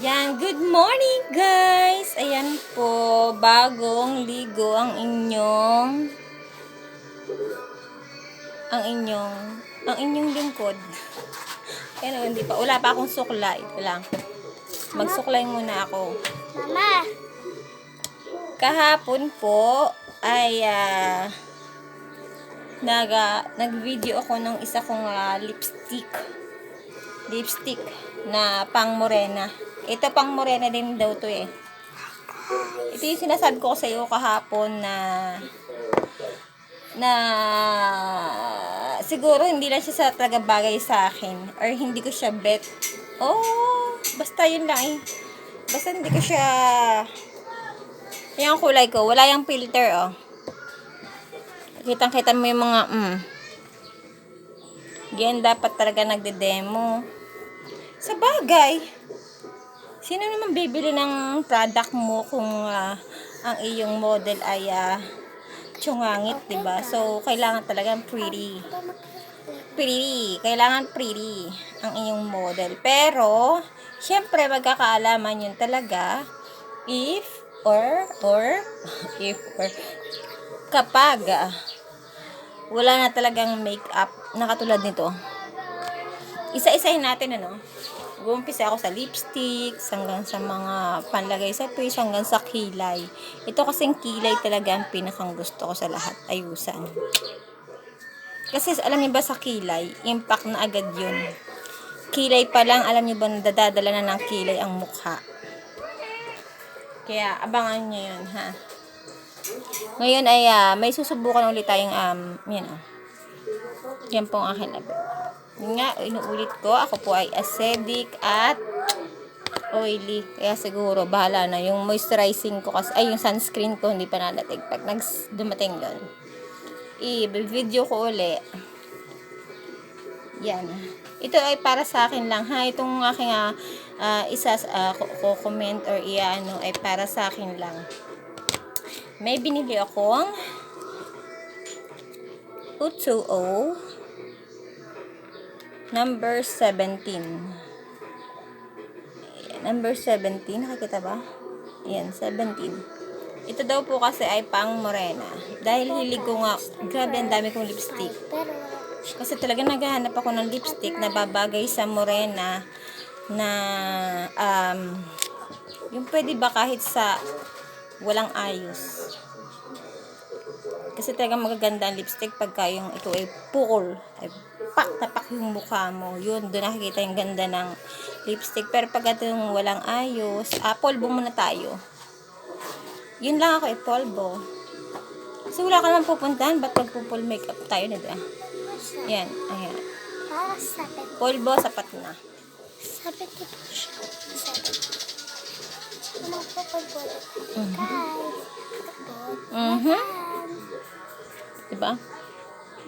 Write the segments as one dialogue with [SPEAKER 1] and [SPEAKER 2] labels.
[SPEAKER 1] Yan, good morning guys! Ayan po, bagong ligo ang inyong lingkod. Ayan, hindi pa, wala pa akong suklay. Ito lang. Magsuklay muna ako.
[SPEAKER 2] Mama!
[SPEAKER 1] Kahapon po, ay, nag-video ako ng isa kong lipstick na pang morena. Ito pang morena din daw to eh. Ito yung sinasabi ko sa iyo kahapon na siguro hindi lang siya sa talaga bagay sa akin or hindi ko siya bet. Oh, basta yun lang eh. Basta hindi ko siya yung kulay ko, wala yung filter oh. Kitang-kita mo yung mga Yan dapat talaga nagde-demo. Sa bagay, sino naman bibili ng product mo kung ang iyong model ay tsungangit, diba? So, kailangan talagang pretty. Kailangan pretty ang iyong model. Pero, syempre, magkakaalaman yun talaga if kapag wala na talagang makeup na katulad nito. Isa-isahin natin, Gumpisa ako sa lipstick, hanggang sa mga panlagay sa face, hanggang sa kilay. Ito kasing kilay talaga ang pinakang gusto ko sa lahat. Ayusan. Kasi alam niyo ba sa kilay, impact na agad yun. Kilay pa lang, alam niyo ba nadadala na ng kilay ang mukha. Kaya abangan niyo yun, ha. Ngayon ay may susubukan ulit tayong yan po ang akin labi. Nga, inuulit ko, ako po ay acidic at oily. Kaya siguro, bahala na. Yung moisturizing ko kasi, yung sunscreen ko, hindi pa nadating. Pag dumating yun, i-video ko uli. Yan. Ito ay para sa akin lang, ha. Itong aking comment or ay para sa akin lang. May binili akong Utuo number 17. Number 17, nakikita ba? Ayan, 17. Ito daw po kasi ay pang morena. Dahil hilig ko nga, grabe ang dami kong lipstick. Kasi talaga naghahanap ako ng lipstick na babagay sa morena na yung pwede ba kahit sa walang ayos. Kasi talagang magaganda ang lipstick pagka yung ito ay pukol. Ay pak na pak yung mukha mo. Yun, doon nakikita yung ganda ng lipstick. Pero pag itong walang ayos, polvo muna tayo. Yun lang ako, polvo. Kasi wala ka naman pupuntahan. Ba't magpupul makeup tayo na doon? Yan, ayan. Polvo, sapat na.
[SPEAKER 2] Sabi ko po siya. Magpapagod.
[SPEAKER 1] Diba?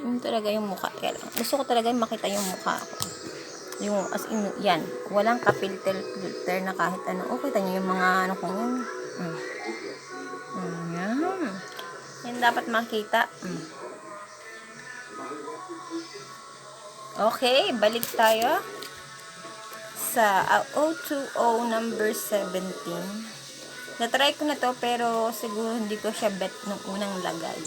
[SPEAKER 1] Yun talaga yung mukha. Kaya lang, gusto ko talaga makita yung mukha ko. Yung, as in, yan. Walang ka-filter na kahit ano. O, kita nyo yung mga ano kung yun. Yan. Yan dapat makita. Okay, balik tayo sa O2O number 17. Natry ko na to pero siguro hindi ko siya bet nung unang lagay.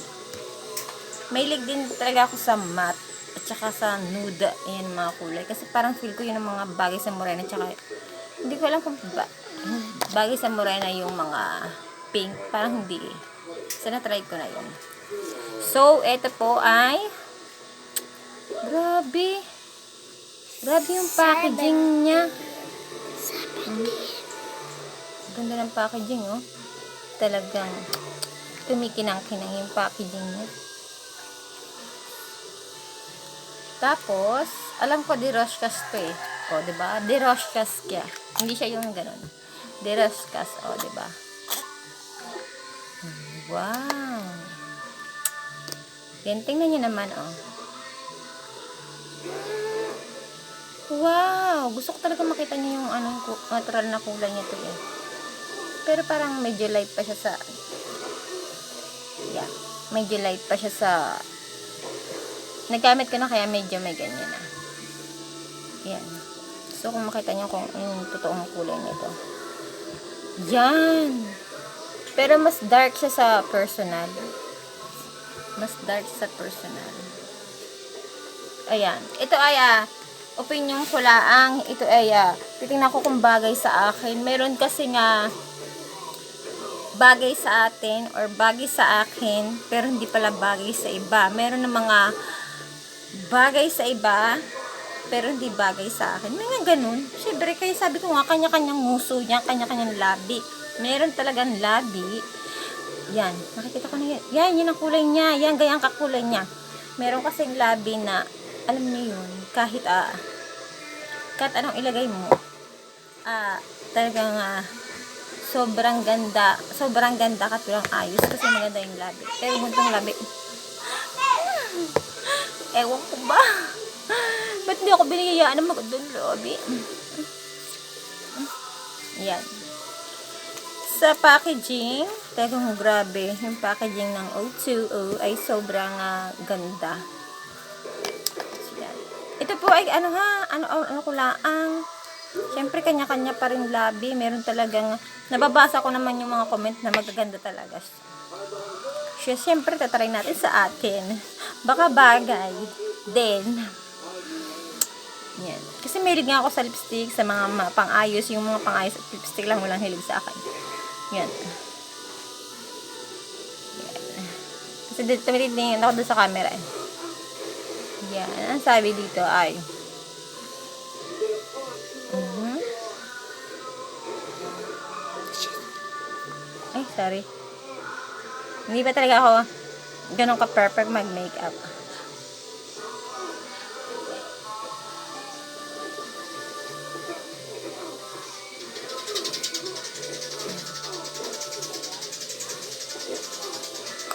[SPEAKER 1] Mahilig din talaga ako sa matte at saka sa nude. Ayan mga kulay. Kasi parang feel ko yun ang mga bagay sa morena. Tsaka hindi ko alam kung bagay sa morena yung mga pink. Parang hindi eh. So natry ko na yun. So ito po ay grabe. Grabe yung packaging niya. Ganda ng packaging, oh. Talagang kumikinang-kinang yung packaging niya. Tapos, alam ko di Roshkas to eh. O, diba? Di Roshkas kya. Hindi siya yung ganun. Di Roshkas, o, diba? Wow. Yan, tingnan nyo naman, oh. Wow! Gusto ko talaga makita nyo yung natural na kulay niya to eh. Pero parang medyo light pa siya sa medyo light pa siya sa nagamit ko na kaya medyo may ganyan na. Yan. So kung makita nyo kung yung totoong kulay nito. Yan. Pero mas dark siya sa personal. Mas dark sa personal. Ayan. Ito ay opinion ko lang. Ito ay titingnan ko kung bagay sa akin. Meron kasi nga bagay sa atin or bagay sa akin pero hindi pala bagay sa iba. Meron ng mga bagay sa iba pero hindi bagay sa akin. May nga ganun. Siyempre, kaya sabi ko nga, kanya-kanyang nguso niya, kanya-kanyang labi. Meron talagang labi. Yan. Nakikita ko na yan. Yan ang kulay niya. Yan, gayang kakulay niya. Meron kasing labi na, alam niyo yun, kahit anong ilagay mo, talagang, sobrang ganda katulang ayos kasi maganda yung labi. Pero buntong labi, ewan ko ba? Ba't hindi ako binigayaan ng magandang labi? Yan. Sa packaging, talagang grabe, yung packaging ng O2O ay sobrang ganda. So, yan. Ito po ay ano ko laang. Siyempre, kanya-kanya pa rin labi. Meron talagang, nababasa ko naman yung mga comment na magaganda talaga siya. Siyempre, tatry natin sa atin. Baka bagay. Then, yan. Kasi mahilig nga ako sa lipstick, sa mga pang-ayos. Yung mga pang-ayos at lipstick lang walang hilig sa akin. Yan. Kasi tumitingin ako doon sa camera. Yan. Ang sabi dito ay ay, sorry. Hindi ba talaga ako ganun ka-perfect mag-makeup?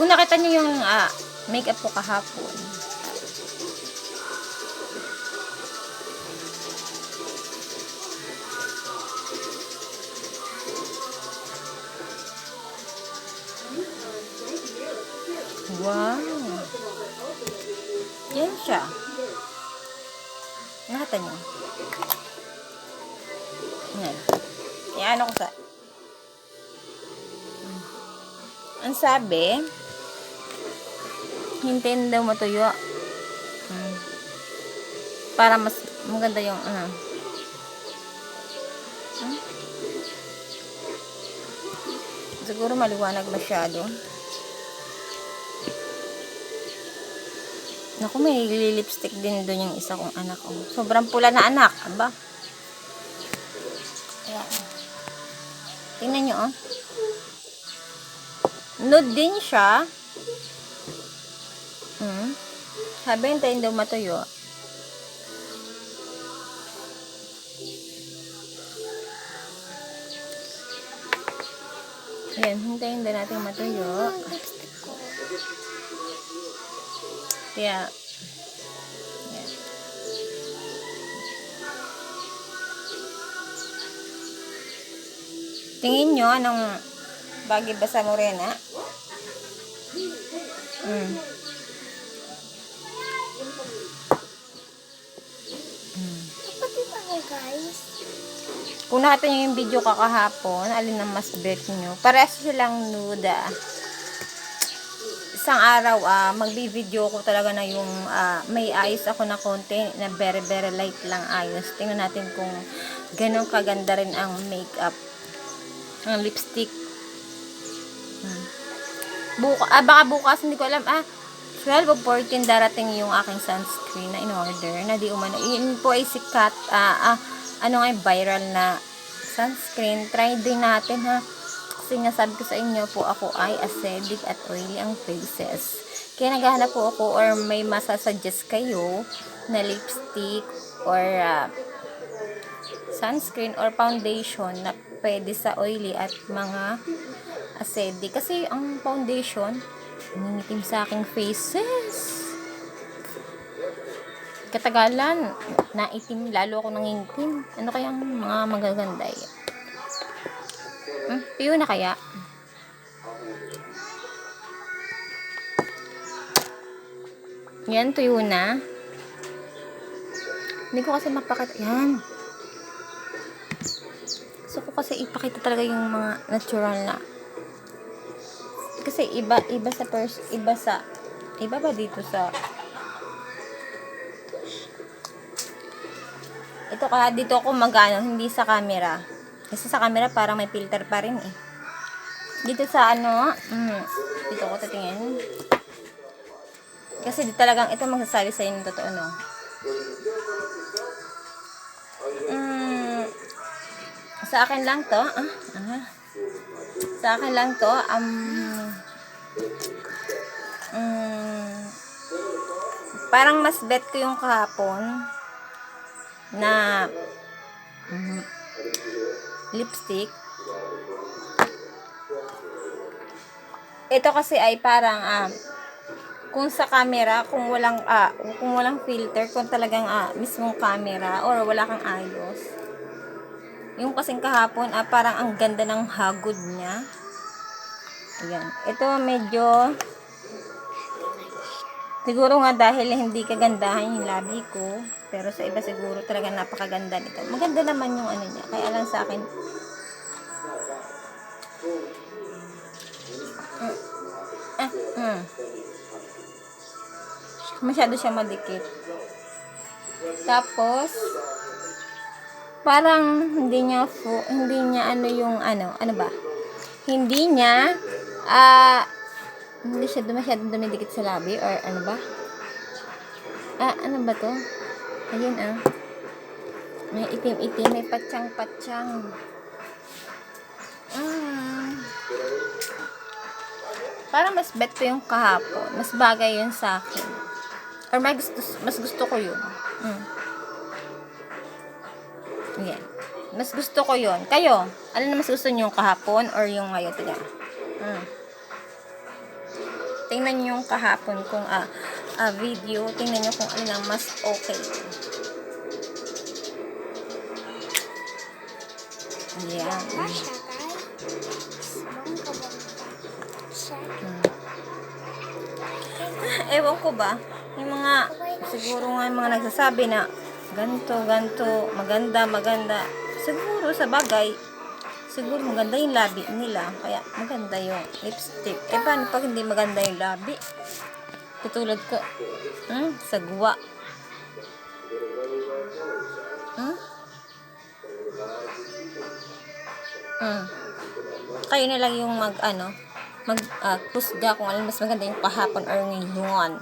[SPEAKER 1] Kung nakita niyo yung makeup ko kahapon, wow! Yan siya. Nakita niyo? Yan. Iano ko sa... Ang sabi, hintayin daw matuyo. Para mas maganda yung siguro maliwanag masyado. Naku, may lipstick din doon yung isa kong anak. Sobrang pula na anak. Aba. Ayan. Tingnan nyo, nude din siya. Sabi, hintayin daw matuyo. Ayan, hintayin daw natin matuyo. Kaya, ayan. Tingin nyo, anong bagay ba sa morena?
[SPEAKER 2] Guys,
[SPEAKER 1] Kung nakita nyo yung video kakahapon, alin ang mas bet nyo? Parehas silang nude. Isang araw, magbi-video ko talaga na yung may ayos ako na konti na very very light lang ayos. Tingnan natin kung ganun kaganda rin ang makeup. Ang lipstick. Baka bukas, hindi ko alam. 12 o 14 darating yung aking sunscreen na in-order. Na di umano. Yun po ay sikat. Viral na sunscreen. Try din natin, ha. Kasi nga sabi ko sa inyo po, ako ay acidic at oily ang faces. Kaya naghahanap po ako or may masasuggest kayo na lipstick or sunscreen or foundation na pwede sa oily at mga acidic. Kasi ang foundation, nangingitim sa aking faces. Katagalan, naitim, lalo ako nangingitim. Ano kaya ang mga magaganda yan? Tuyo na kaya? Yan, tuyo na. Hindi ko kasi mapakita. Yan. Gusto ko kasi ipakita talaga yung mga natural na. Kasi iba ba dito sa ito kaya dito ako magano, hindi sa camera. Kasi sa camera parang may filter pa rin eh. Dito sa ano, dito ako tatingin. Kasi di talagang ito magsasabi sa inyo ng totoo, no? Sa akin lang to, sa akin lang to, parang mas bet ko yung kahapon na lipstick. Ito kasi ay parang kung sa camera, kung walang filter, kung talagang mismong camera or wala kang ayos. Yung kasing kahapon, parang ang ganda ng hagod niya. Ayan. Ito medyo siguro nga dahil hindi kagandahan yung labi ko, pero sa iba siguro talaga napakaganda nito. Maganda naman yung ano niya. Kaya lang sa akin masyado siya madikit. Tapos parang hindi niya ano yung ano ba? Hindi niya hindi siya masyadong dumidikit sa labi or ano ba? Ano ba to? Ayun may itim-itim, may patsang-patsang. Parang mas bet ko yung kahapon. Mas bagay yun sa akin. Or mas gusto ko yun. Yan. Mas gusto ko yun. Kayo, ano na mas gusto nyo yung kahapon or yung ngayon? Tingnan nyo yung kahapon kung video. Tingnan nyo kung ano na mas okay. Yan. Ewan ko ba, yung mga siguro nga yung mga nagsasabi na ganto, maganda. Siguro sa bagay, siguro maganda yung labi nila. Kaya maganda yung lipstick. Paano pag hindi maganda yung labi? Katulad ko, sagwa. Kayo na lang yung pusga kung alin mas maganda yung kahapon or ngayon.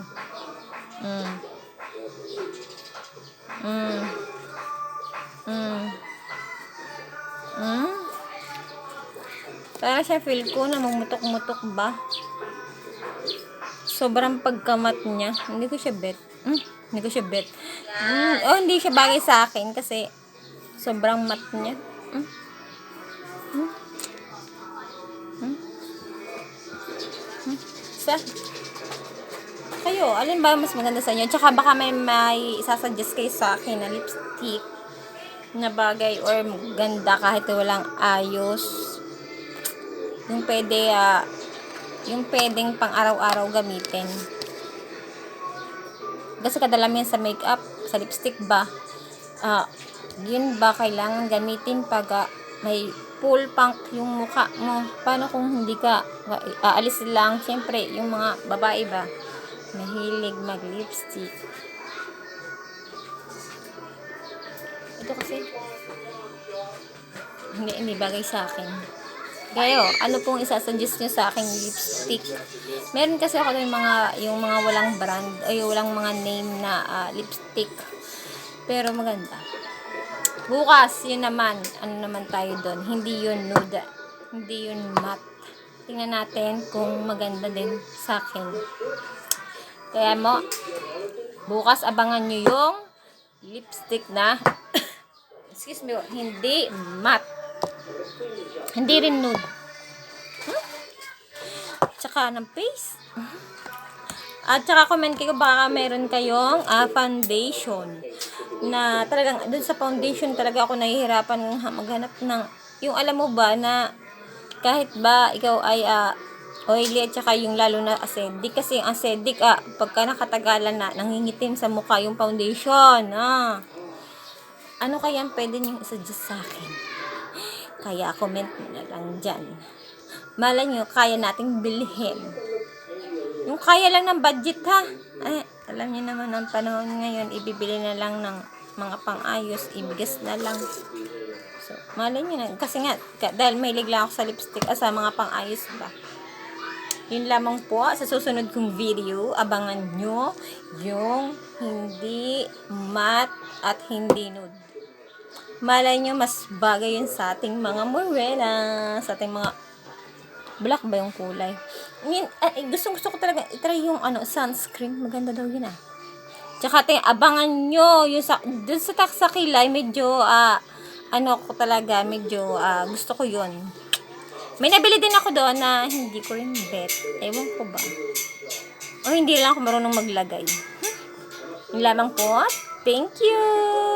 [SPEAKER 1] Parang siya feel ko na magmutok-mutok ba? Sobrang pagkamat niya. Hindi ko siya bet. Hindi siya bagay sa akin kasi sobrang mat niya. Kayo, alin ba mas maganda sa inyo? Tsaka baka may isasuggest kayo sa akin na lipstick na bagay or maganda kahit walang ayos. Yung pwedeng pang araw-araw gamitin. Kasi kadalaman sa makeup, sa lipstick ba, yun ba kailangan gamitin pag may full punk yung mukha mo? Paano kung hindi ka aalis lang? Siyempre, yung mga babae ba, mahilig mag-lipstick. Ito kasi hindi bagay sa akin. Kayo, ano pong isasuggest nyo sa aking lipstick? Meron kasi ako yung mga walang brand, ay walang mga name na lipstick. Pero maganda. Bukas, yun naman, ano naman tayo doon? Hindi yun nude, hindi yun matte. Tingnan natin kung maganda din sa akin. Kaya bukas abangan nyo yung lipstick na excuse me, hindi matte. Hindi rin nude. Tsaka ng face. At tsaka comment kayo baka meron kayong foundation na talagang dun sa foundation talaga ako nahihirapan maghanap ng yung alam mo ba na kahit ba ikaw ay oily at saka yung lalo na acidic kasi ang acidic pagka nakatagalan na nangingitim sa mukha yung foundation ano kaya pwede niyong isuggest sa akin? Kaya comment mo na lang dyan. Malay nyo, kaya nating bilhin. Yung kaya lang ng budget ha. Ay, alam niyo naman ang panahon ngayon, ibibili na lang ng mga pang-ayos, ibigas na lang. So, malay nyo na. Kasi nga, dahil may ligla ako sa lipstick, sa mga pang-ayos ba. Yun lamang po. Sa susunod kong video, abangan nyo yung hindi matte at hindi nude. Malay nyo, mas bagay yun sa ating mga morena, sa ating mga black ba yung kulay. Gusto ko talaga itry yung sunscreen. Maganda daw yun Tsaka abangan nyo yung dun sa kilay, medyo ko talaga, medyo gusto ko yun. May nabili din ako doon na hindi ko rin bet. Ewan ko ba. O hindi lang ako marunong maglagay. Yun lamang po. Thank you!